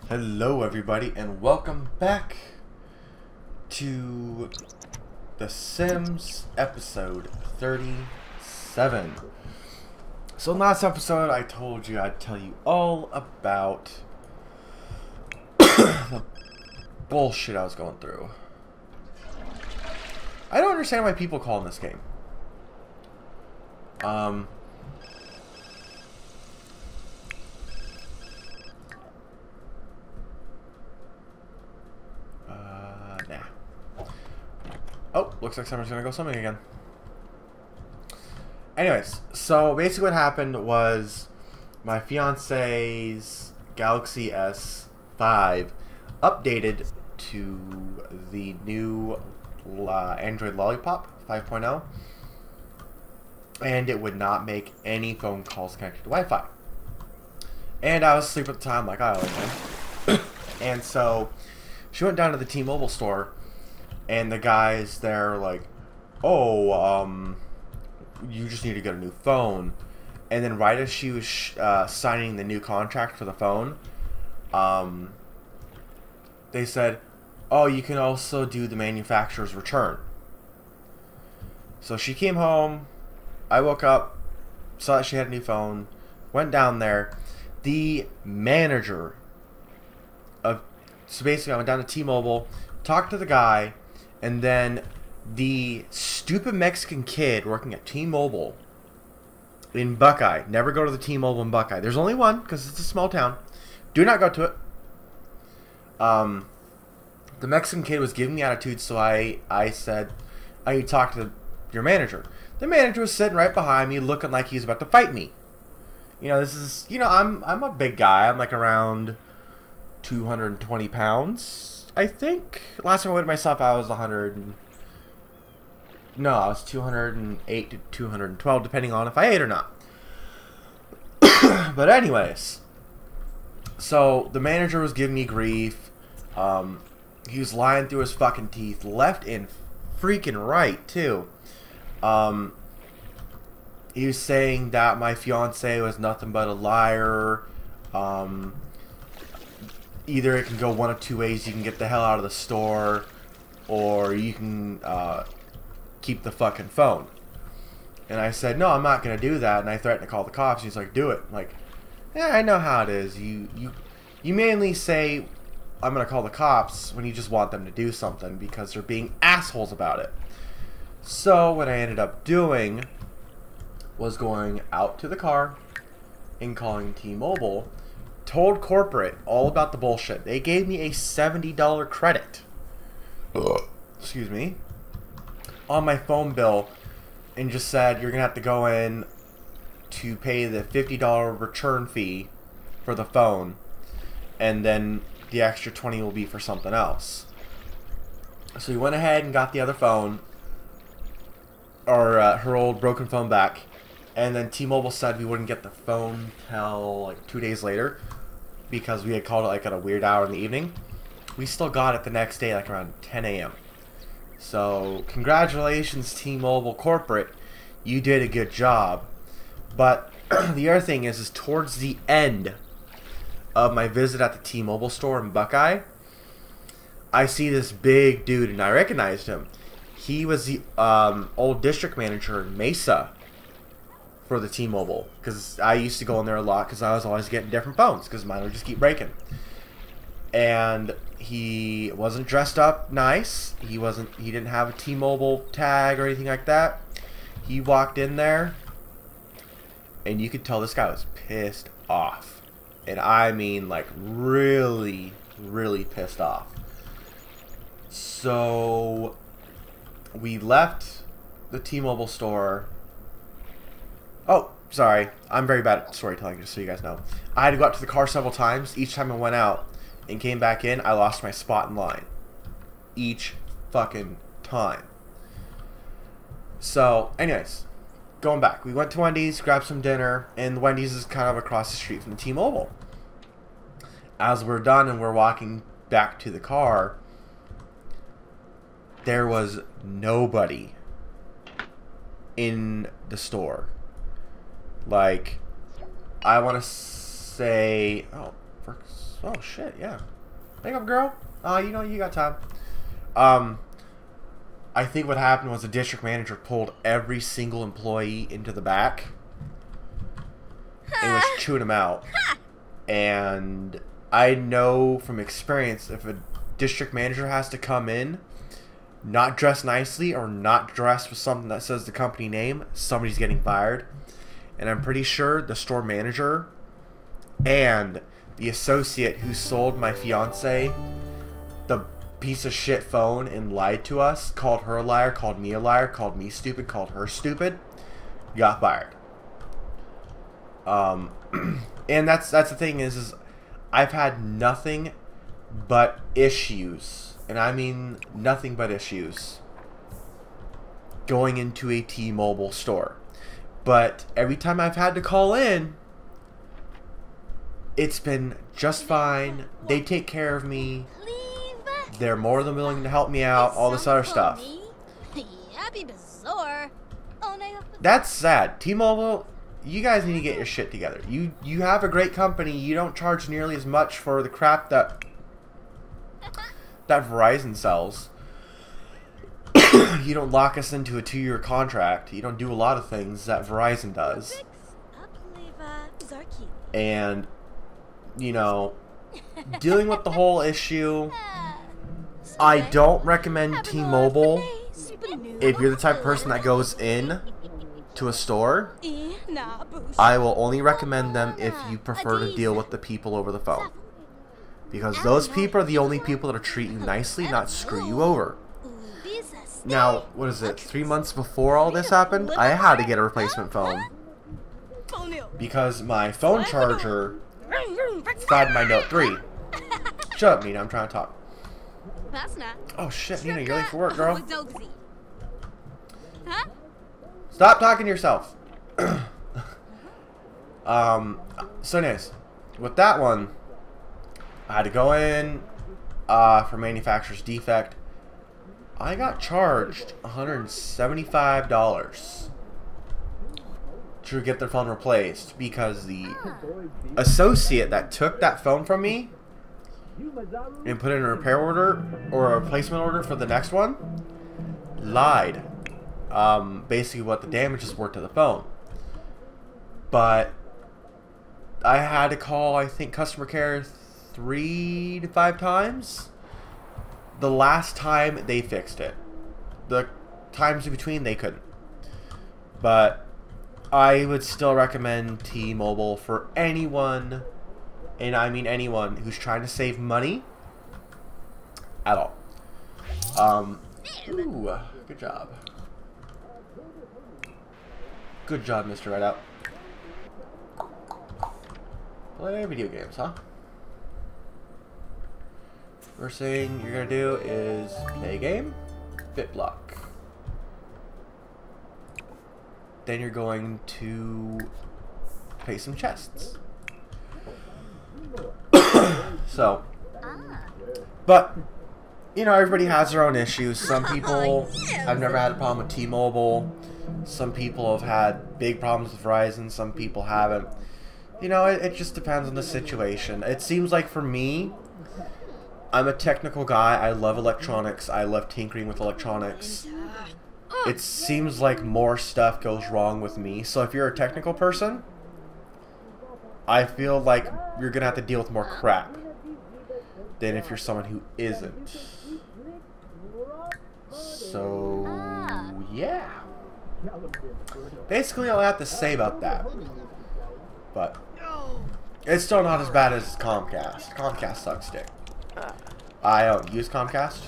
Hello everybody and welcome back to The Sims episode 37. So in last episode I told you I'd tell you all about the bullshit I was going through. I don't understand why people call in this game. Nah. Oh, looks like Summer's gonna go swimming again. Anyways, so basically what happened was my fiance's Galaxy S5 updated to the new Android Lollipop 5.0, and it would not make any phone calls connected to Wi-Fi. And I was asleep at the time, like I always am. And so she went down to the T-Mobile store, and the guys there were like, "Oh, you just need to get a new phone." And then right as she was signing the new contract for the phone, they said, "Oh, you can also do the manufacturer's return." So she came home. I woke up, saw that she had a new phone, went down there. The manager of... So basically, I went down to T-Mobile, talked to the guy, and then the stupid Mexican kid working at T-Mobile in Buckeye. Never go to the T-Mobile in Buckeye. There's only one, because it's a small town. Do not go to it. The Mexican kid was giving me attitude, so I said, "I need to talk to your manager." The manager was sitting right behind me, looking like he's about to fight me. You know, this is, you know, I'm a big guy. I'm like around 220 pounds, I think. Last time I weighed myself, I was 100. No, I was 208 to 212, depending on if I ate or not. But anyways, so the manager was giving me grief. He was lying through his fucking teeth, left and freaking right too. He was saying that my fiance was nothing but a liar. Either it can go one of two ways. You can get the hell out of the store, or you can keep the fucking phone. And I said, "No, I'm not going to do that." And I threatened to call the cops. He's like, "Do it." I'm like, "Yeah, I know how it is. You mainly say I'm going to call the cops when you just want them to do something because they're being assholes about it." So what I ended up doing was going out to the car and calling T-Mobile. Told corporate all about the bullshit. They gave me a $70 credit. Excuse me. On my phone bill, and just said you're gonna have to go in to pay the $50 return fee for the phone, and then the extra 20 will be for something else. So we went ahead and got the other phone, or her old broken phone back, and then T-Mobile said we wouldn't get the phone till like 2 days later because we had called it like at a weird hour in the evening. We still got it the next day, like around 10 a.m. So congratulations, T-Mobile corporate, you did a good job. But the other thing is towards the end of my visit at the T-Mobile store in Buckeye, I see this big dude, and I recognized him. He was the old district manager in Mesa for the T-Mobile, because I used to go in there a lot because I was always getting different phones because mine would just keep breaking. And he wasn't dressed up nice. He didn't have a T-Mobile tag or anything like that. He walked in there, and you could tell this guy was pissed off. And I mean, like, really, really pissed off. So we left the T-Mobile store. Oh, sorry. I'm very bad at storytelling, just so you guys know. I had to go out to the car several times. Each time I went out and came back in, I lost my spot in line. Each fucking time. So, anyways, going back. We went to Wendy's, grabbed some dinner, and Wendy's is kind of across the street from the T-Mobile. As we're done and we're walking back to the car, there was nobody in the store. Like, I want to say, oh, Oh shit, yeah. Hang up, girl. You know you got time. I think what happened was the district manager pulled every single employee into the back and was chewing them out. And I know from experience, if a district manager has to come in not dressed nicely or not dressed with something that says the company name, somebody's getting fired. And I'm pretty sure the store manager and the associate who sold my fiance the piece of shit phone and lied to us, called her a liar, called me a liar, called me stupid, called her stupid, got fired. And that's the thing is I've had nothing but issues, and I mean nothing but issues, going into a T-Mobile store. But every time I've had to call in, it's been just fine. They take care of me. They're more than willing to help me out, all this other stuff. That's sad. T-Mobile, you guys need to get your shit together. You have a great company. You don't charge nearly as much for the crap that Verizon sells. You don't lock us into a 2-year contract. You don't do a lot of things that Verizon does. And, you know, dealing with the whole issue, I don't recommend T-Mobile if you're the type of person that goes in to a store. I will only recommend them if you prefer to deal with the people over the phone. Because those people are the only people that are treat you nicely, not screw you over. Now, what is it, 3 months before all this happened, I had to get a replacement phone. Because my phone charger fried my Note 3. Shut up, Nina, I'm trying to talk. Oh shit, Nina, you're late for work, girl. Stop talking to yourself. So anyways, with that one, I had to go in for manufacturer's defect. I got charged $175 to get their phone replaced because the associate that took that phone from me and put in a repair order or a replacement order for the next one lied. Basically what the damages were to the phone. But I had to call, I think, customer care 3 to 5 times. The last time they fixed it. The times in between they couldn't. But I would still recommend T-Mobile for anyone, and I mean anyone, who's trying to save money at all. Ooh, good job. Good job, Mr. Redout. Play video games, huh? First thing you're gonna do is play a game, BitBlock. Then you're going to play some chests. So, but you know, everybody has their own issues. Some people have never had a problem with T-Mobile. Some people have had big problems with Verizon. Some people haven't. You know, it just depends on the situation. It seems like for me, I'm a technical guy. I love electronics. I love tinkering with electronics. It seems like more stuff goes wrong with me. So if you're a technical person, I feel like you're going to have to deal with more crap than if you're someone who isn't. So, yeah. Basically, all I have to say about that. But it's still not as bad as Comcast. Comcast sucks dick. I don't use Comcast.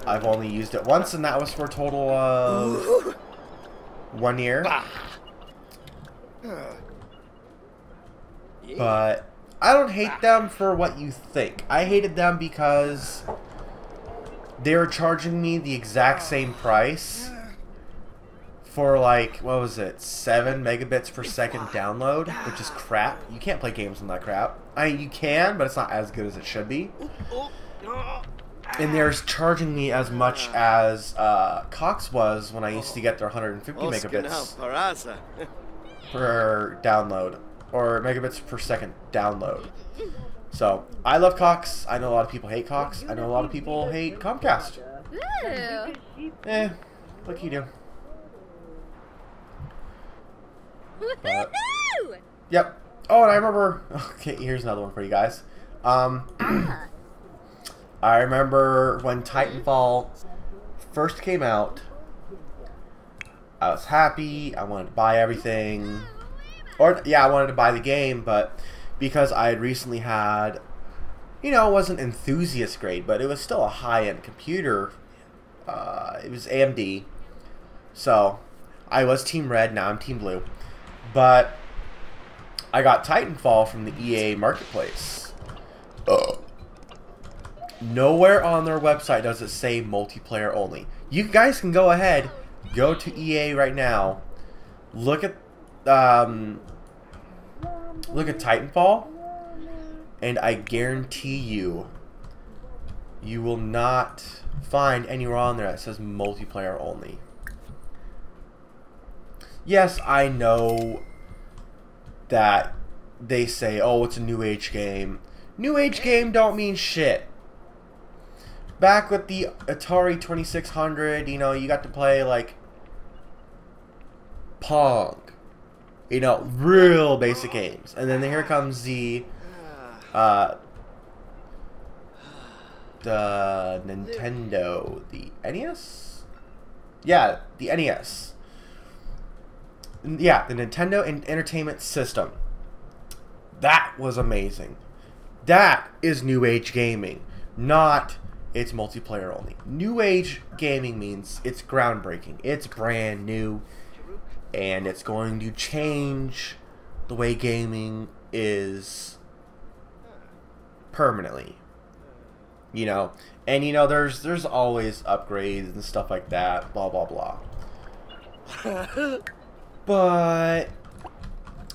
I've only used it once, and that was for a total of 1 year. But I don't hate them for what you think. I hated them because they were charging me the exact same price for, like, what was it, 7 megabits per second download, which is crap. You can't play games on that crap. I mean, you can, but it's not as good as it should be. And they're charging me as much as Cox was when I used to get their 150 megabits per download, or megabits per second download. So, I love Cox. I know a lot of people hate Cox. I know a lot of people hate Comcast. Ooh. What can you do? But, Woohoo! yep. Oh, and I remember... Okay, here's another one for you guys. I remember when Titanfall first came out, I was happy. I wanted to buy everything. Or, yeah, I wanted to buy the game, but because I had recently had, you know, it wasn't enthusiast grade, but it was still a high-end computer. It was AMD. So, I was Team Red, now I'm Team Blue. But I got Titanfall from the EA Marketplace. Nowhere on their website does it say multiplayer only. You guys can go ahead, go to EA right now, look at Titanfall, and I guarantee you, you will not find anywhere on there that says multiplayer only. Yes, I know that they say, oh, it's a new age game. New age game don't mean shit. Back with the Atari 2600, you know, you got to play, like, Pong. You know, real basic games. And then here comes the Nintendo, the NES? Yeah, the NES. Yeah, the Nintendo Entertainment System. That was amazing. That is new age gaming, not it's multiplayer only. New age gaming means it's groundbreaking, it's brand new, and it's going to change the way gaming is permanently. You know, and you know, there's always upgrades and stuff like that, blah blah blah. But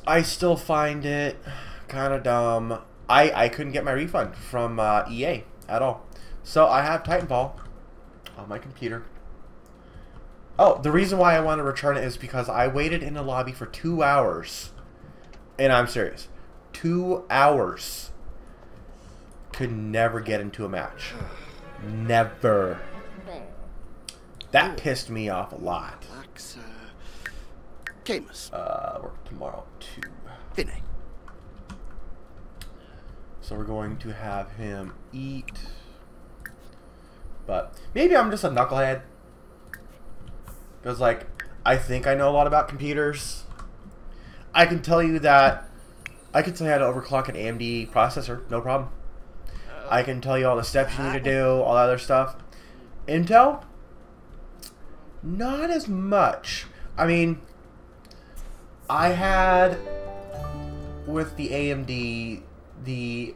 I still find it kind of dumb. I couldn't get my refund from EA at all. So I have Titanfall on my computer. Oh, the reason why I want to return it is because I waited in the lobby for 2 hours. And I'm serious. 2 hours. Could never get into a match. Never. That pissed me off a lot. Work tomorrow too. So we're going to have him eat. But maybe I'm just a knucklehead. Because, like, I think I know a lot about computers. I can tell you that I can tell you how to overclock an AMD processor, no problem. I can tell you all the steps you need to do, all that other stuff. Intel? Not as much. I mean, I had with the AMD the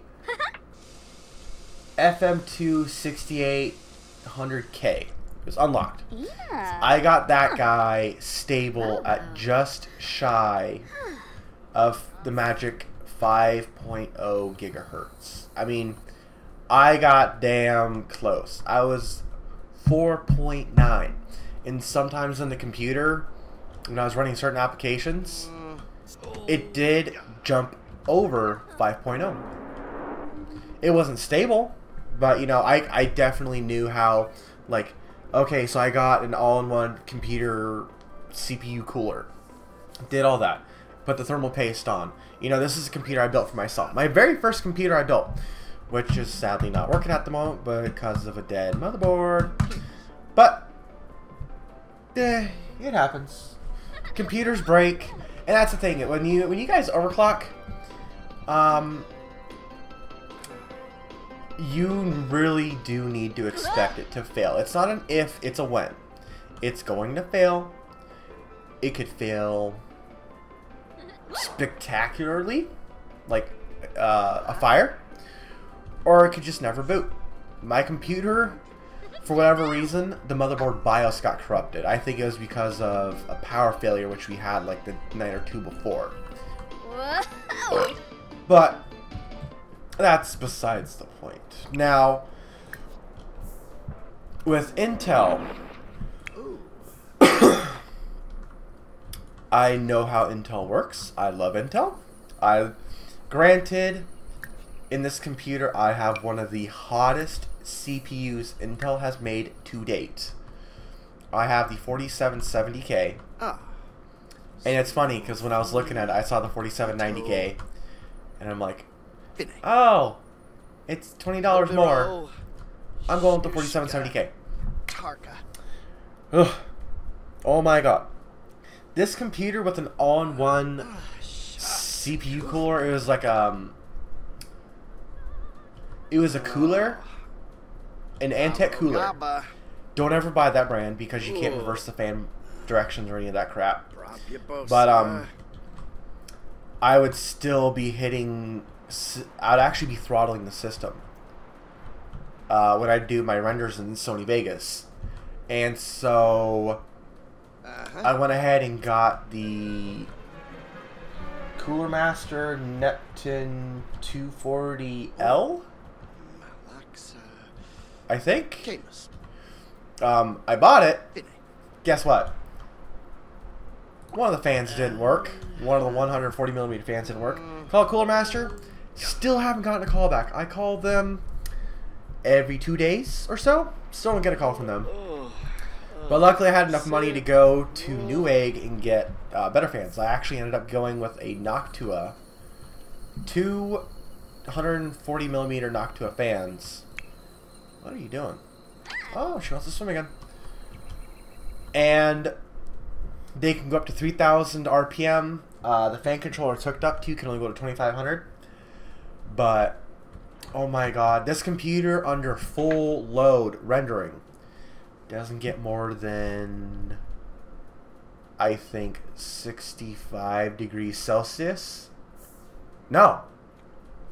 FM2 6800K. It was unlocked. Yeah. I got that guy stable at just shy of the magic 5.0 gigahertz. I mean, I got damn close. I was 4.9. And sometimes in the computer, when I was running certain applications, it did jump over 5.0. It wasn't stable, but you know, I definitely knew how, like, okay, so I got an all-in-one computer CPU cooler. Did all that. Put the thermal paste on. You know, this is a computer I built for myself. My very first computer I built, which is sadly not working at the moment because of a dead motherboard. But it happens. Computers break, and that's the thing. When you guys overclock, you really do need to expect it to fail. It's not an if, it's a when. It's going to fail. It could fail spectacularly, like a fire, or it could just never boot. My computer, for whatever reason, the motherboard BIOS got corrupted. I think it was because of a power failure, which we had like the night or two before. Whoa. But that's besides the point. Now, with Intel, I know how Intel works. I love Intel. Granted, in this computer, I have one of the hottest CPUs Intel has made to date. I have the 4770K. Ah. And it's funny, because when I was looking at it, I saw the 4790K. And I'm like, oh, it's $20 more. I'm going with the 4770K. Tarka. Ugh. Oh my god. This computer with an all-in-one CPU cooler, it was like it was a cooler, an Antec cooler. Don't ever buy that brand because you can't reverse the fan directions or any of that crap. But I would still be hitting, I'd actually be throttling the system when I do my renders in Sony Vegas. And so I went ahead and got the Cooler Master Neptune 240L, I think. I bought it. Guess what? One of the fans didn't work. One of the 140mm fans didn't work. Called Cooler Master. Still haven't gotten a call back. I call them every 2 days or so. Still don't get a call from them. But luckily I had enough money to go to Newegg and get better fans. I actually ended up going with a Noctua. 2 140mm Noctua fans. What are you doing? Oh, she wants to swim again. And they can go up to 3,000 RPM. The fan controller it's hooked up to can only go to 2,500. But, oh my god, this computer under full load rendering doesn't get more than, I think, 65 degrees Celsius. No.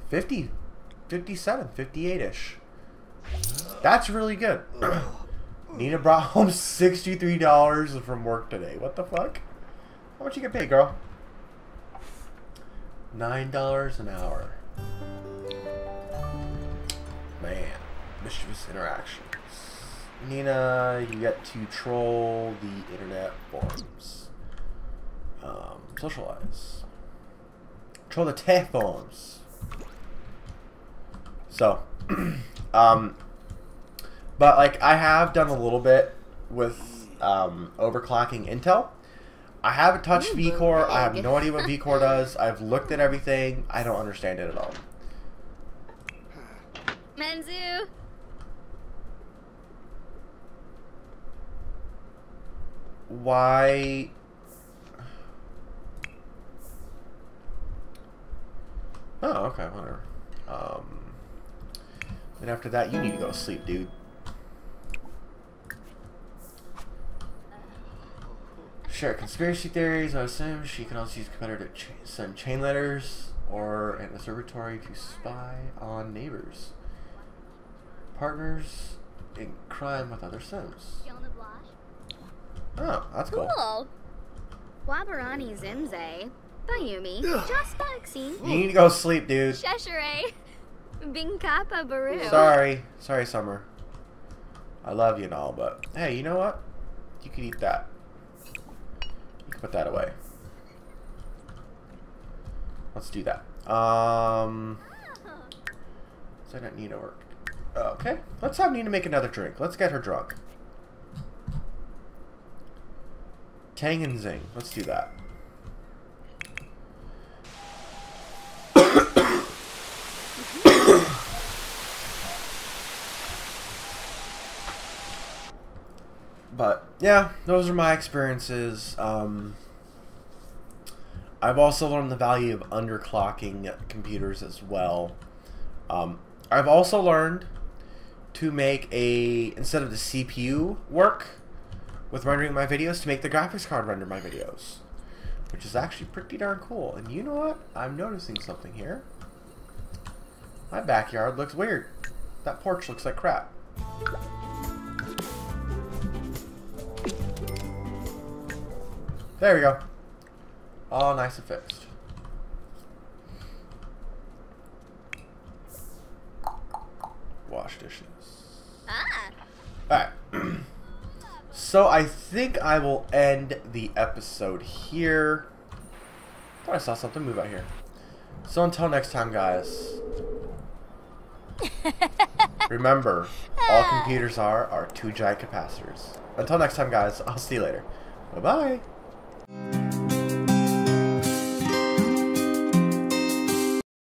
50, 57, 58-ish. That's really good. Nina brought home $63 from work today. What the fuck? How much you get paid, girl? $9 an hour. Man. Mischievous interactions. Nina, you get to troll the internet forums. Socialize. Troll the tech forums. So, but like I have done a little bit with overclocking Intel. I haven't touched VCore. I have no idea what VCore does. I've looked at everything. I don't understand it at all. Menzu. Why? Oh, okay, whatever. And after that, you need to go to sleep, dude. Sure, conspiracy theories. I assume she can also use a competitor to send chain letters or an observatory to spy on neighbors, partners in crime with other Sims. Oh, that's cool. Cool. Wabarani Zimze. Bayumi. Jaspaxi. You need to go sleep, dude. Sheshere. Bingkapa Baru. Sorry. Sorry, Summer. I love you and all, but hey, you know what? You can eat that. You can put that away. Let's do that. So I don't need to work. Okay. Let's have Nina make another drink. Let's get her drunk. Tang and Zing. Let's do that. But yeah, those are my experiences. I've also learned the value of underclocking computers as well. I've also learned to make instead of the CPU work with rendering my videos, to make the graphics card render my videos, which is actually pretty darn cool. And you know what? I'm noticing something here. My backyard looks weird. That porch looks like crap. There we go. All nice and fixed. Wash dishes. Alright. So I think I will end the episode here. I thought I saw something move out here. So until next time, guys. Remember, all computers are two giant capacitors. Until next time, guys, I'll see you later. Bye-bye.